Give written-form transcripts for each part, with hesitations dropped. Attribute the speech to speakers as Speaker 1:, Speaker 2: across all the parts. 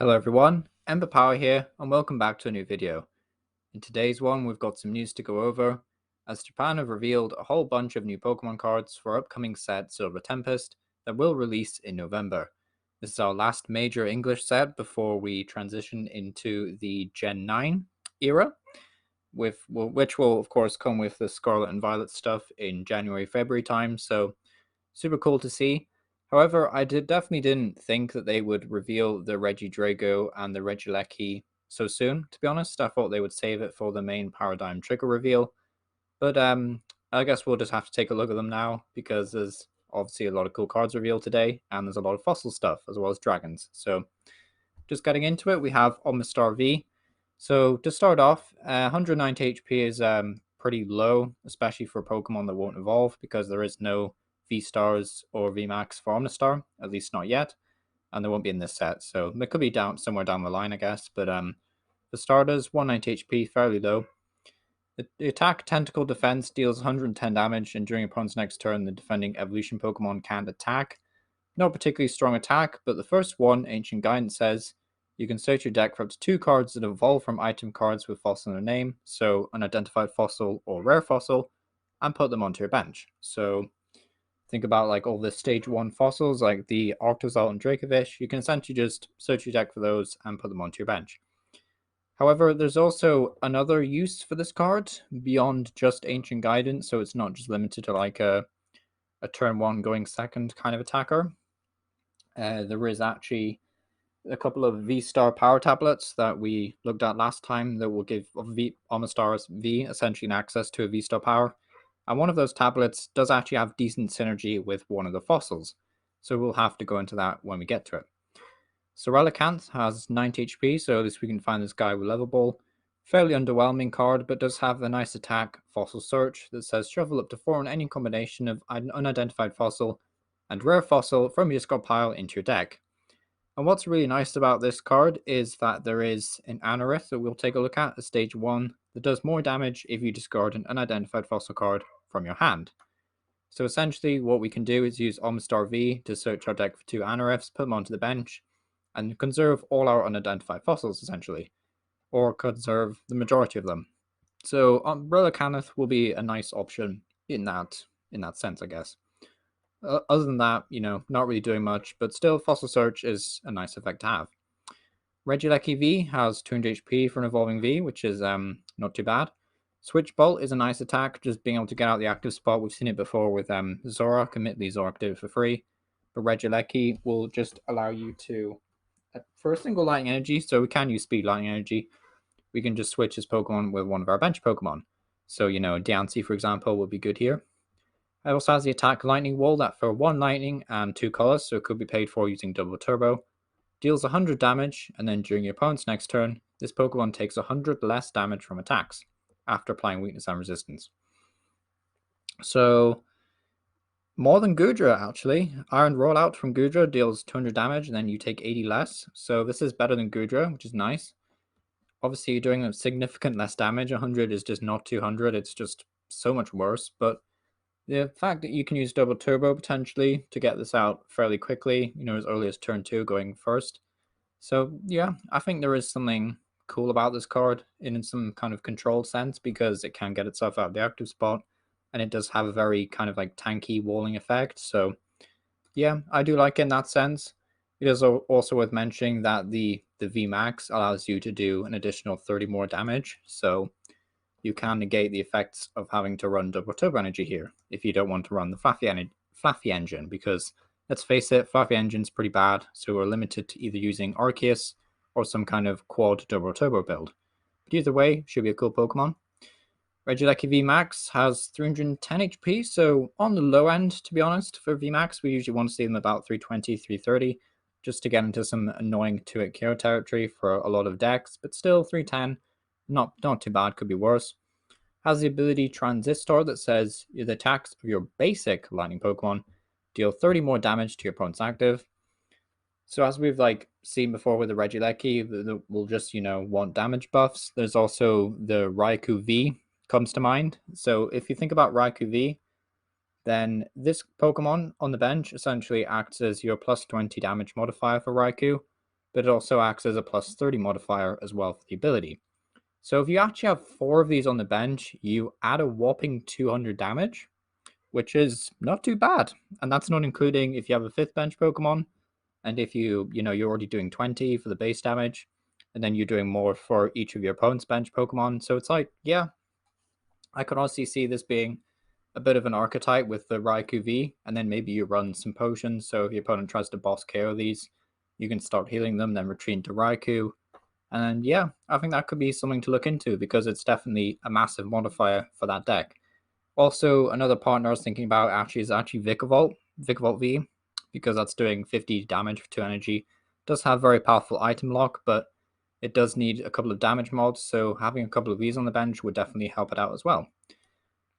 Speaker 1: Hello everyone, Ember Power here, and welcome back to a new video. In today's one, we've got some news to go over, as Japan have revealed a whole bunch of new Pokemon cards for upcoming set Silver Tempest that will release in November. This is our last major English set before we transition into the Gen 9 era, which will of course come with the Scarlet and Violet stuff in January, February time, so super cool to see. However, I definitely didn't think that they would reveal the Regidrago and the Regieleki so soon, to be honest. I thought they would save it for the main Paradigm Trigger reveal. But I guess we'll just have to take a look at them now, because there's obviously a lot of cool cards revealed today, and there's a lot of fossil stuff, as well as dragons. So just getting into it, we have Vstar V. So to start off, 190 HP is pretty low, especially for Pokemon that won't evolve, because there is no Vstars or VMAX for Omnistar, at least not yet, and they won't be in this set, so they could be down somewhere down the line, I guess. But for starters, 190 HP, fairly low. The attack Tentacle Defense deals 110 damage, and during opponent's next turn, the defending evolution Pokemon can't attack. Not particularly strong attack, but the first one, Ancient Guidance, says you can search your deck for up to 2 cards that evolve from item cards with fossil in their name, so unidentified fossil or rare fossil, and put them onto your bench. So think about like all the stage 1 fossils like the Octozalt and Dracovish. You can essentially just search your deck for those and put them onto your bench. However, there's also another use for this card beyond just Ancient Guidance, so it's not just limited to like a turn 1 going second kind of attacker. There is actually a couple of V-Star power tablets that we looked at last time that will give Omnistar's V essentially an access to a V-Star power. And one of those tablets does actually have decent synergy with one of the fossils, so we'll have to go into that when we get to it. Sorelicanth has 90 HP, so at least we can find this guy with Level Ball. Fairly underwhelming card, but does have a nice attack, Fossil Search, that says shuffle up to 4 on any combination of an unidentified fossil and rare fossil from your discard pile into your deck. And what's really nice about this card is that there is an Anorith that we'll take a look at stage 1 that does more damage if you discard an unidentified fossil card from your hand. So essentially what we can do is use Omnistar V to search our deck for 2 Anoriths, put them onto the bench, and conserve all our unidentified fossils essentially, or conserve the majority of them. So Relicanth will be a nice option in that sense, I guess. Other than that, not really doing much, but still Fossil Search is a nice effect to have. Regieleki V has 200 HP for an Evolving V, which is not too bad. Switch Bolt is a nice attack, just being able to get out the active spot. We've seen it before with Zorak. Admittedly, Zorak did it for free, but Regieleki will just allow you to, for a single Lightning Energy, so we can use Speed Lightning Energy, we can just switch his Pokemon with one of our bench Pokemon. So, Diancie, for example, would be good here. It also has the attack Lightning Wall that for 1 Lightning and 2 colors, so it could be paid for using Double Turbo. Deals 100 damage, and then during your opponent's next turn, this Pokemon takes 100 less damage from attacks after applying weakness and resistance. So, more than Goodra, actually. Iron Rollout from Goodra deals 200 damage, and then you take 80 less. So this is better than Goodra, which is nice. Obviously, you're doing a significant less damage. 100 is just not 200. It's just so much worse, but the fact that you can use Double Turbo potentially to get this out fairly quickly, as early as turn 2 going first. So yeah, I think there is something cool about this card in some kind of controlled sense, because it can get itself out of the active spot, and it does have a very kind of like tanky walling effect. So yeah, I do like it in that sense. It is also worth mentioning that the VMAX allows you to do an additional 30 more damage, so you can negate the effects of having to run Double Turbo Energy here if you don't want to run the Fluffy Engine, because let's face it, Fluffy Engine's pretty bad, so we're limited to either using Arceus or some kind of quad Double Turbo build. But either way, should be a cool Pokemon. Regieleki VMAX has 310 HP, so on the low end, to be honest, for VMAX. We usually want to see them about 320, 330, just to get into some annoying 2-hit KO territory for a lot of decks, but still 310. Not too bad, could be worse. Has the ability Transistor that says the attacks of your basic Lightning Pokemon deal 30 more damage to your opponent's active. So as we've seen before with the Regieleki, we'll just want damage buffs. There's also the Raikou V comes to mind. So if you think about Raikou V, then this Pokemon on the bench essentially acts as your plus 20 damage modifier for Raikou. but it also acts as a plus 30 modifier as well for the ability. So if you actually have 4 of these on the bench, you add a whopping 200 damage, which is not too bad. And that's not including if you have a 5th bench Pokemon, and if you're already doing 20 for the base damage, and then you're doing more for each of your opponent's bench Pokemon. So it's like, yeah, I could honestly see this being a bit of an archetype with the Raikou V, and then maybe you run some potions, so if your opponent tries to boss KO these, you can start healing them, then retreat to Raikou. And yeah, I think that could be something to look into, because it's definitely a massive modifier for that deck. Also, another partner I was thinking about is Vikavolt V, because that's doing 50 damage for 2 energy. It does have very powerful item lock, but it does need a couple of damage mods, so having a couple of these on the bench would definitely help it out as well.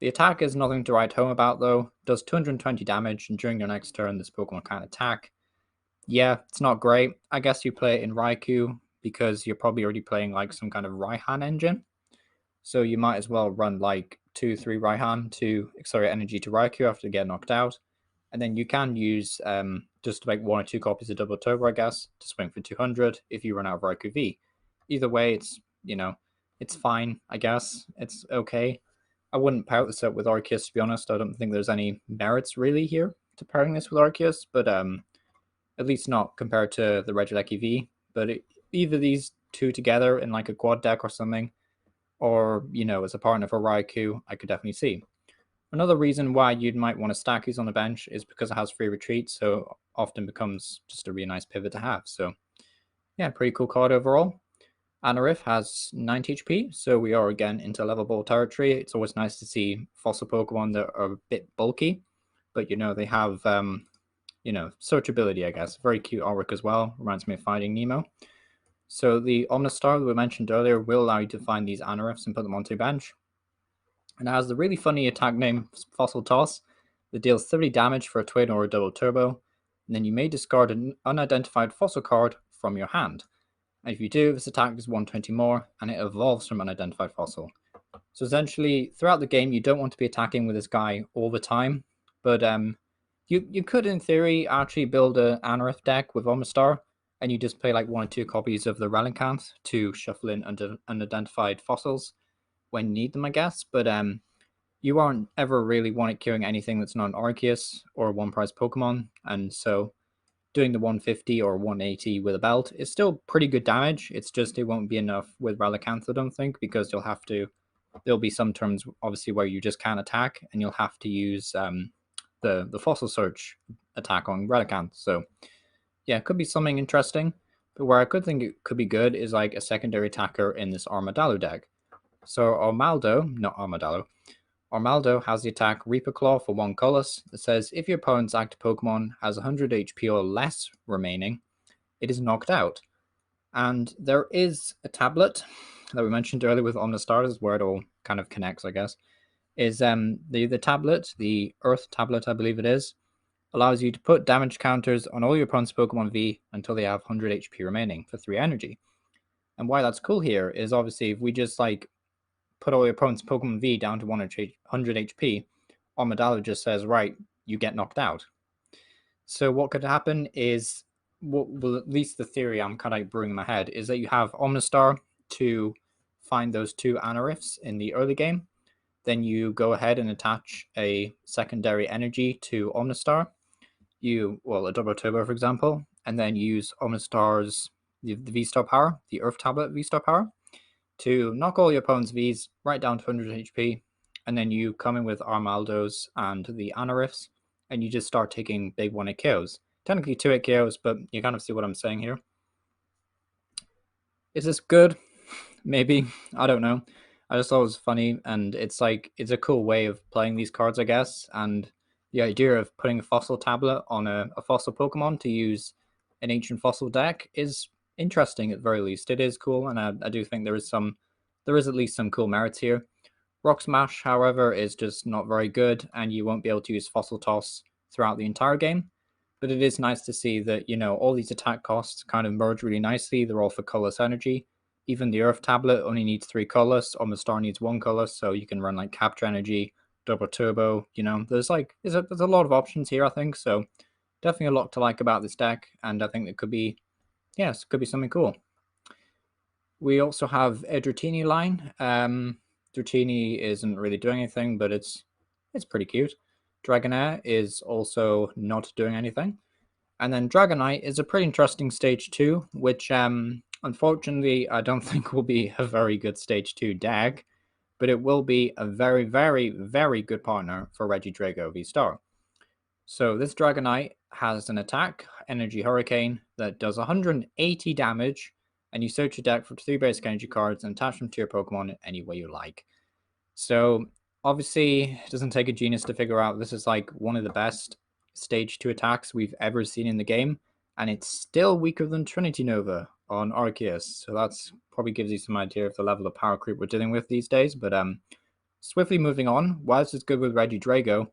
Speaker 1: The attack is nothing to write home about though. It does 220 damage, and during your next turn this Pokemon can attack. Yeah, it's not great. I guess you play it in Raikou because you're probably already playing like some kind of Raihan engine. So you might as well run like 2-3 Raihan to accelerate energy to Raikou after they get knocked out. And then you can use just like 1 or 2 copies of Double Turbo, I guess, to swing for 200 if you run out of Raikou V. Either way, it's fine, I guess. It's okay. I wouldn't pair this up with Arceus, to be honest. I don't think there's any merits really here to pairing this with Arceus, but at least not compared to the Regieleki V. But either these two together in like a quad deck or something, or as a partner for Raikou, I could definitely see. Another reason why you might want to stack these on the bench is because it has free retreat, so often becomes just a really nice pivot to have. So yeah, pretty cool card overall. Anorith has 90 HP, so we are again into level ball territory. It's always nice to see fossil Pokemon that are a bit bulky, but they have searchability, I guess. Very cute artwork as well. Reminds me of Finding Nemo. So the Omnistar that we mentioned earlier will allow you to find these Anoriths and put them onto your bench. And it has the really funny attack name Fossil Toss that deals 30 damage for a twin or a double turbo, and then you may discard an unidentified fossil card from your hand. And if you do, this attack does 120 more, and it evolves from unidentified fossil. So essentially, throughout the game, you don't want to be attacking with this guy all the time, but you could, in theory, actually build an Anorith deck with Omastar, and you just play like 1 or 2 copies of the Relicanth to shuffle in unidentified fossils when you need them, I guess. But you aren't ever really wanting queuing anything that's not an Arceus or a one-price Pokemon, and so doing the 150 or 180 with a belt is still pretty good damage. It's just it won't be enough with Relicanth, I don't think, because there'll be some turns obviously where you just can't attack, and you'll have to use the Fossil Search attack on Relicanth. So yeah, it could be something interesting. But where I could think it could be good is like a secondary attacker in this Armadillo deck. So Armaldo has the attack Reaper Claw for 1 colorless that says if your opponent's active Pokemon has 100 HP or less remaining, it is knocked out. And there is a tablet that we mentioned earlier with Omnistars, where it all kind of connects, I guess, is the tablet, the Earth tablet, I believe it is, allows you to put damage counters on all your opponent's Pokemon V until they have 100 HP remaining for 3 energy. And why that's cool here is obviously if we just like put all your opponent's Pokemon V down to 100 HP, Armadillo just says, right, you get knocked out. So what could happen is, well, at least the theory I'm kind of brewing in my head is that you have Omnistar to find those 2 Anoriths in the early game. Then you go ahead and attach a secondary energy to Omnistar. A Double Turbo, for example, and then use Omnistar's the V-Star power, the Earth Tablet V-Star power, to knock all your opponent's Vs right down to 100 HP, and then you come in with Armaldos and the Anoriths, and you just start taking big 1-hit KOs. Technically 2-hit KOs, but you kind of see what I'm saying here. Is this good? Maybe. I don't know. I just thought it was funny, and it's a cool way of playing these cards, I guess, and the idea of putting a fossil tablet on a fossil Pokemon to use an ancient fossil deck is interesting at the very least. It is cool, and I do think there is at least some cool merits here. Rock Smash, however, is just not very good, and you won't be able to use Fossil Toss throughout the entire game. But it is nice to see that, all these attack costs kind of merge really nicely. They're all for colorless energy. Even the Earth Tablet only needs 3 colorless, Omastar needs 1 colorless, so you can run like Capture Energy, Double Turbo, there's a lot of options here, I think, so definitely a lot to like about this deck, and I think it could be yes, could be something cool. We also have a Dratini line. Dratini isn't really doing anything, but it's pretty cute. Dragonair is also not doing anything. And then Dragonite is a pretty interesting stage 2, which unfortunately I don't think will be a very good stage 2 deck, but it will be a very, very, very good partner for Regidrago Vstar. So this Dragonite has an attack, Energy Hurricane, that does 180 damage, and you search your deck for 3 basic energy cards and attach them to your Pokemon in any way you like. So obviously it doesn't take a genius to figure out this is like one of the best stage 2 attacks we've ever seen in the game, and it's still weaker than Trinity Nova on Arceus, so that's probably gives you some idea of the level of power creep we're dealing with these days. But swiftly moving on, why this is good with Regidrago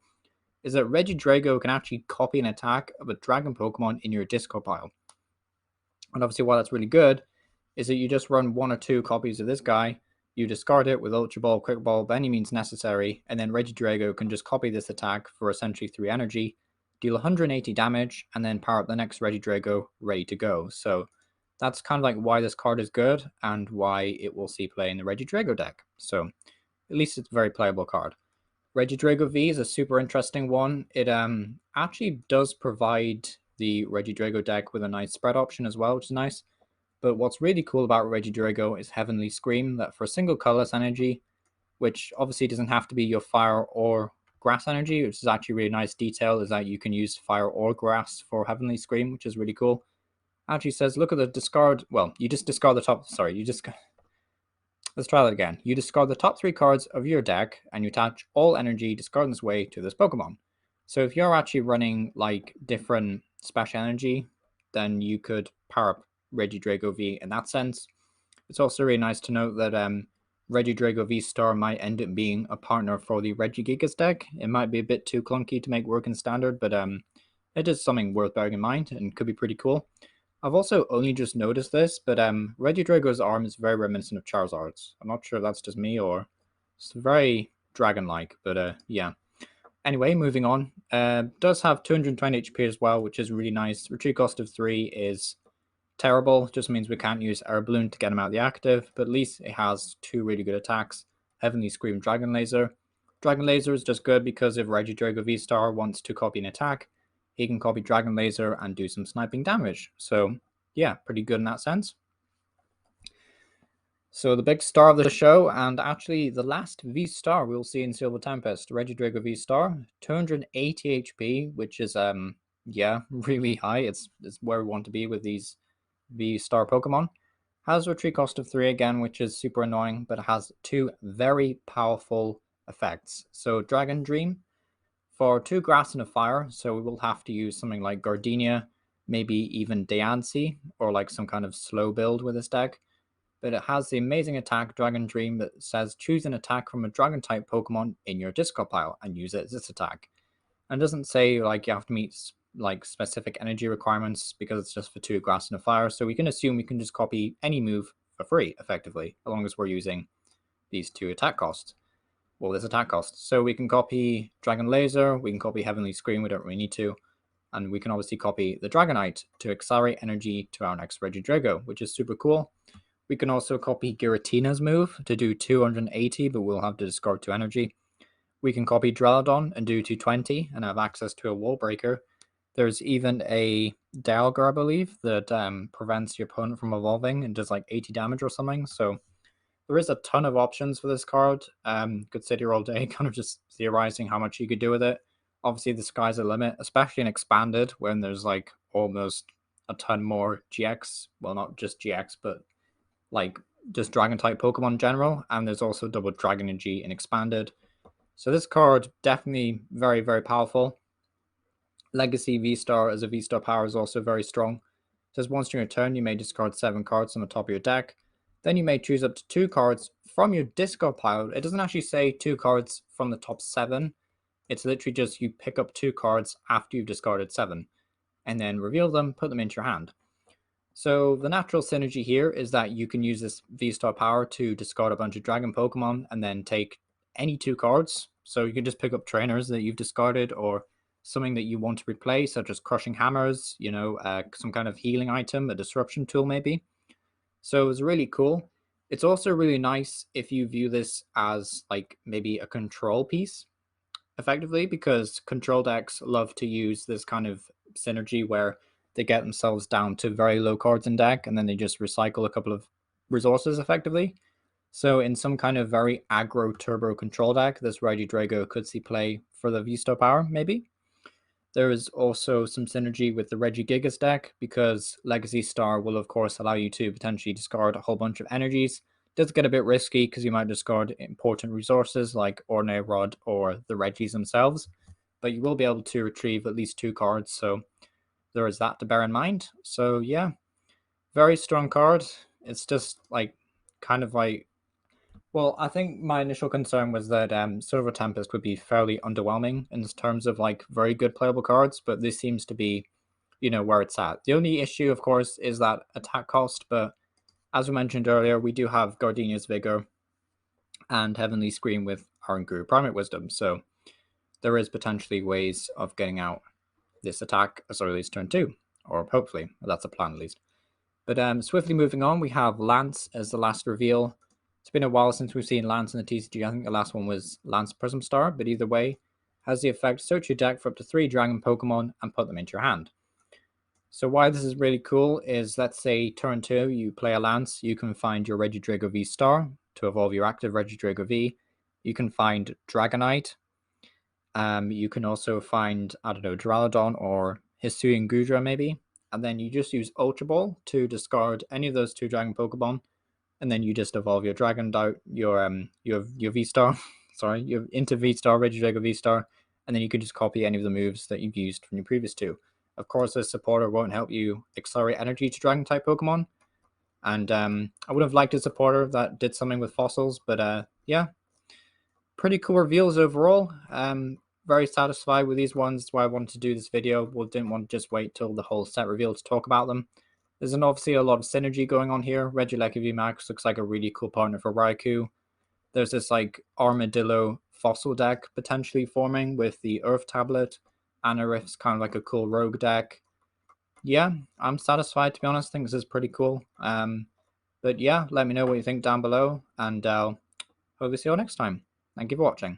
Speaker 1: is that Regidrago can actually copy an attack of a dragon Pokemon in your discard pile. And obviously why that's really good is that you just run 1 or 2 copies of this guy, you discard it with Ultra Ball, Quick Ball by any means necessary, and then Regidrago can just copy this attack for essentially 3 energy, deal 180 damage, and then power up the next Regidrago ready to go. So that's kind of like why this card is good and why it will see play in the Regidrago deck. So at least it's a very playable card. Regidrago V is a super interesting one. It actually does provide the Regidrago deck with a nice spread option as well, which is nice. But what's really cool about Regidrago is Heavenly Scream, that for a single colorless energy, which obviously doesn't have to be your fire or grass energy, which is actually really nice detail, is that you can use fire or grass for Heavenly Scream, which is really cool. Actually says, look at the discard, well, you just discard the top, let's try that again. You discard the top 3 cards of your deck, and you attach all energy discarded this way to this Pokemon. So if you're actually running like different special energy, then you could power up Regidrago V in that sense. It's also really nice to note that Regidrago Vstar might end up being a partner for the Regigigas deck. It might be a bit too clunky to make work in standard, but it is something worth bearing in mind and could be pretty cool. I've also only just noticed this, but Regidrago's arm is very reminiscent of Charizard's. I'm not sure if that's just me or it's very dragon-like, but yeah. Anyway, moving on. Does have 220 HP as well, which is really nice. Retreat cost of 3 is terrible. Just means we can't use Air Balloon to get him out of the active, but at least it has 2 really good attacks. Heavenly Scream, Dragon Laser. Dragon Laser is just good because if Regidrago Vstar wants to copy an attack, he can copy Dragon Laser and do some sniping damage. So yeah, pretty good in that sense. So the big star of the show, and actually the last V-Star we'll see in Silver Tempest, Regidrago V-Star, 280 HP, which is yeah, really high. It's where we want to be with these V-Star Pokemon. Has a retreat cost of 3 again, which is super annoying, but it has 2 very powerful effects. So Dragon Dream, for 2 grass and a fire, so we will have to use something like Gardenia, maybe even Diancie, or like some kind of slow build with this deck. But it has the amazing attack Dragon Dream that says choose an attack from a dragon type Pokemon in your discard pile and use it as this attack. And it doesn't say like you have to meet like specific energy requirements because it's just for 2 grass and a fire, so we can assume we can just copy any move for free effectively, as long as we're using these 2 attack costs. Well, this attack cost. So we can copy Dragon Laser, we can copy Heavenly Scream, we don't really need to, and we can obviously copy the Dragonite to accelerate energy to our next Regidrago, which is super cool. We can also copy Giratina's move to do 280, but we'll have to discard 2 energy. We can copy Drelladon and do 220 and have access to a Wall Breaker. There's even a Dialga, I believe, that prevents your opponent from evolving and does like 80 damage or something. So there is a ton of options for this card. Could sit here all day, kind of just theorizing how much you could do with it. Obviously, the sky's the limit, especially in Expanded, when there's like almost a ton more GX. Well, not just GX, but like just Dragon type Pokemon in general. And there's also double Dragon Energy in Expanded. So this card definitely very, very powerful. Legacy V-Star as a V-Star power is also very strong. It says once during your turn, you may discard 7 cards on the top of your deck. Then you may choose up to 2 cards from your discard pile. It doesn't actually say 2 cards from the top 7. It's literally just you pick up 2 cards after you've discarded 7. And then reveal them, put them into your hand. So the natural synergy here is that you can use this V-Star power to discard a bunch of Dragon Pokemon and then take any 2 cards. So you can just pick up trainers that you've discarded or something that you want to replay, such as crushing hammers, some kind of healing item, a disruption tool maybe. So it was really cool. It's also really nice if you view this as like maybe a control piece, effectively, because control decks love to use this kind of synergy where they get themselves down to very low cards in deck and then they just recycle a couple of resources effectively. So in some kind of very aggro turbo control deck, this Regidrago could see play for the V-Star power, maybe. There is also some synergy with the Regigigas deck, because Legacy Star will of course allow you to potentially discard a whole bunch of energies. It does get a bit risky because you might discard important resources like Ordinary Rod or the Regis themselves, but you will be able to retrieve at least 2 cards, so there is that to bear in mind. So yeah, very strong card. It's just like kind of like, well, I think my initial concern was that Silver Tempest would be fairly underwhelming in terms of like very good playable cards, but this seems to be, where it's at. The only issue, of course, is that attack cost, but as we mentioned earlier, we do have Gardenia's Vigor and Heavenly Scream with Iron Guru Primate Wisdom, so there is potentially ways of getting out this attack as early as turn 2, or hopefully, that's a plan at least. But swiftly moving on, we have Lance as the last reveal. It's been a while since we've seen Lance in the TCG. I think the last one was Lance Prism Star, but either way, has the effect search your deck for up to 3 Dragon Pokemon and put them into your hand. So why this is really cool is, let's say turn 2, you play a Lance, you can find your Regidrago Vstar to evolve your active Regidrago V. You can find Dragonite. You can also find, I don't know, Duraludon or Hisuian Gudra maybe. And then you just use Ultra Ball to discard any of those 2 Dragon Pokemon, and then you just evolve your your V-Star, sorry, into V-Star, Regidrago V-Star, and then you can just copy any of the moves that you've used from your previous 2. Of course, this supporter won't help you accelerate energy to Dragon-type Pokemon, and I would have liked a supporter that did something with fossils, but yeah, pretty cool reveals overall. Very satisfied with these ones. That's why I wanted to do this video. Well, didn't want to just wait till the whole set reveal to talk about them. There's obviously a lot of synergy going on here. Regieleki VMAX looks like a really cool partner for Raikou. There's this like Armadillo fossil deck potentially forming with the Earth Tablet. Anorith's kind of like a cool rogue deck. Yeah, I'm satisfied, to be honest. I think this is pretty cool. But yeah, let me know what you think down below, and I'll hopefully see you all next time. Thank you for watching.